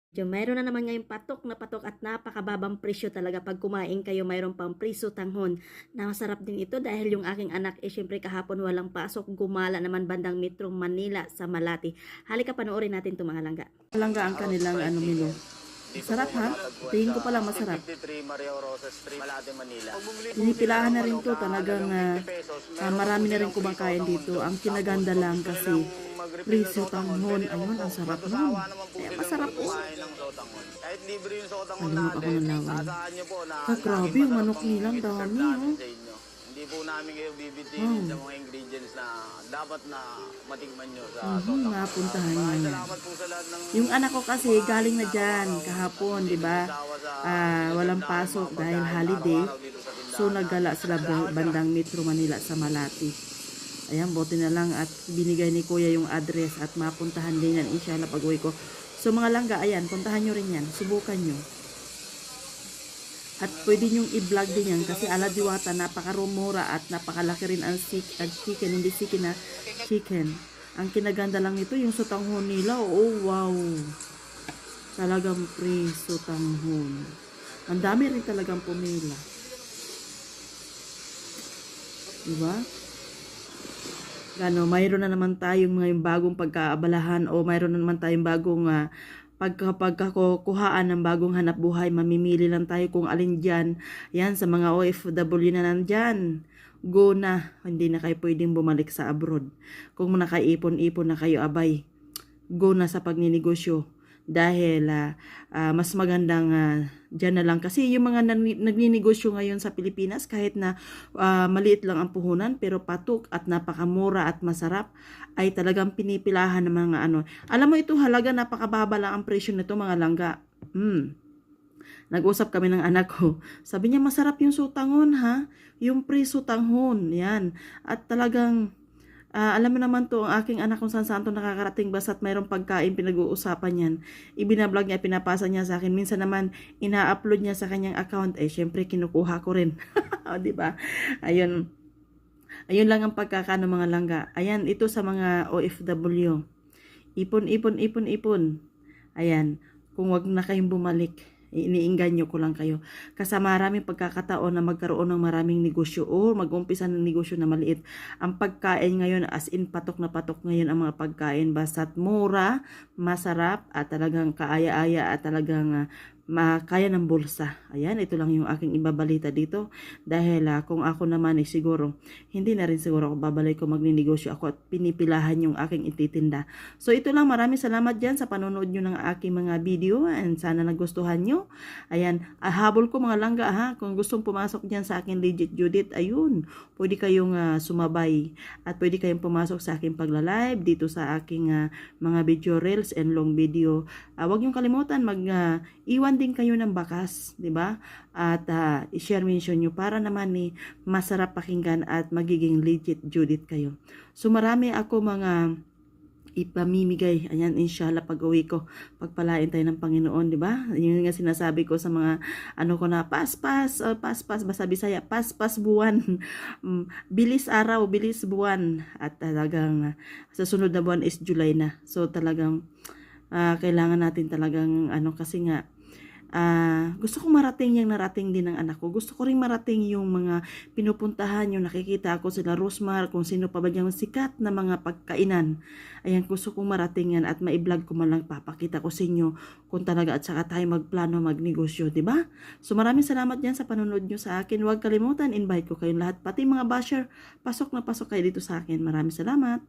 Mayroon na naman ngayong patok at napakababang presyo talaga pag kumain kayo, mayroon pang priso tanghon na masarap din ito dahil yung aking anak syempre kahapon walang pasok, gumala naman bandang Metro Manila sa Malati. Halika panoorin natin ito mga langga. Langga ang kanilang menu. Dito Masarap po ha? matatagpuan Tingin ko sa pala masarap. 53 Maria Rosa Street, Malate, Manila. Pinipilahan na rin to talagang marami na rin kumakain dito. Ang kinaganda lang kasi presyo tanghon. Ayun, ang sarap nun. Kaya masarap po. Kahit libre yung sotanghon Palimok ako natin, ng laway. asahan nyo po na Grabe yung manok nilang dami. Oh. sa inyo. Hindi po namin kayo bibitinin sa mga ingredients na dapat na matikman nyo sa sotanghon. Napuntahan niya yan. Salamat po sa lahat ng Yung anak ko kasi galing na dyan kahapon, di ba? Walang pasok dahil holiday. So naggala sila bandang Metro Manila sa Malati. Ayan, buti na lang at binigay ni Kuya yung address at mapuntahan din yan inshallah pag uwi ko. So mga langga, ayan, puntahan nyo rin yan. Subukan nyo. At pwede nyong i-vlog din yan kasi ala diwata, napakarumura at napakalaki rin ang chicken, hindi chicken na chicken. Ang kinaganda lang nito, yung sotanghon nila. Oh, wow. Talagang sotanghon. Ang dami rin talagang pumila. Diba? Mayroon na naman tayong mga bagong pagkaabalahan o mayroon na naman tayong bagong pagkakuhaan ng bagong hanap buhay. Mamimili lang tayo kung alin dyan. Yan, sa mga OFW na nandyan. Go na. Hindi na kayo pwedeng bumalik sa abroad. Kung nakaipon-ipon na kayo, abay, go na sa pagninegosyo. Dahil mas magandang dyan na lang. Kasi yung mga nagninegosyo ngayon sa Pilipinas, kahit na maliit lang ang puhunan, pero patok at napakamura at masarap, ay talagang pinipilahan ng mga ano. Alam mo ito, halaga napakababa lang ang presyo nito mga langga. Nag-usap kami ng anak ko. Sabi niya, masarap yung sotanghon ha. Yung sotanghon. Yan. At talagang alam mo naman to, ang aking anak kung saan to nakakarating basta't mayroong pagkain pinag-uusapan yan. Ibinablog niya, pinapasa niya sa akin. Minsan naman, ina-upload niya sa kanyang account. Syempre, kinukuha ko rin. O, diba? Ayun. Ayun lang ang pagkakano mga langga. Ayan, ito sa mga OFW. Ipon. Ayan. Kung wag na kayong bumalik, iniinganyo ko lang kayo. Kasi maraming pagkakataon na magkaroon ng maraming negosyo o mag-umpisa ng negosyo na maliit. Ang pagkain ngayon, as in patok na patok ngayon ang mga pagkain. Basta't mura, masarap, at talagang kaaya-aya at talagang makaya ng bulsa. Ayan, ito lang yung aking ibabalita dito. Dahil kung ako naman siguro, hindi na rin siguro ako babalik ko magninegosyo ako at pinipilahan yung aking ititinda. So ito lang, maraming salamat dyan sa panonood nyo ng aking mga video and sana nagustuhan nyo. Ayan, habol ko mga langga ha, kung gustong pumasok dyan sa akin Legit Judith, ayun, pwede kayong sumabay at pwede kayong pumasok sa aking pagla-live dito sa aking mga video reels and long video. Huwag nyo kalimutan iwan din kayo ng bakas, di ba? At i-share mention nyo para naman masarap pakinggan at magiging Legit Judith kayo. So marami ako mga ipamimigay. Ayan, inshallah pag uwi ko, pagpalain tayo ng Panginoon, di ba? Yun nga sinasabi ko sa mga ano ko na paspas, basta Bisaya, paspas buwan. Bilis araw, bilis buwan. At talagang sa sunod na buwan is July na. So talagang kailangan natin talagang kasi nga gusto kong marating yung narating din ng anak ko. Gusto ko rin marating yung mga pinupuntahan, yung nakikita ako sila Rosmar, kung sino pa ba yung sikat na mga pagkainan. Ayan, gusto kong marating yan at ma-vlog ko man lang, papakita ko sa inyo kung talaga at saka tayo magplano, magnegosyo, di ba? So maraming salamat yan sa panonood nyo sa akin. Huwag kalimutan, invite ko kayong lahat, pati mga basher, pasok na pasok kayo dito sa akin. Maraming salamat.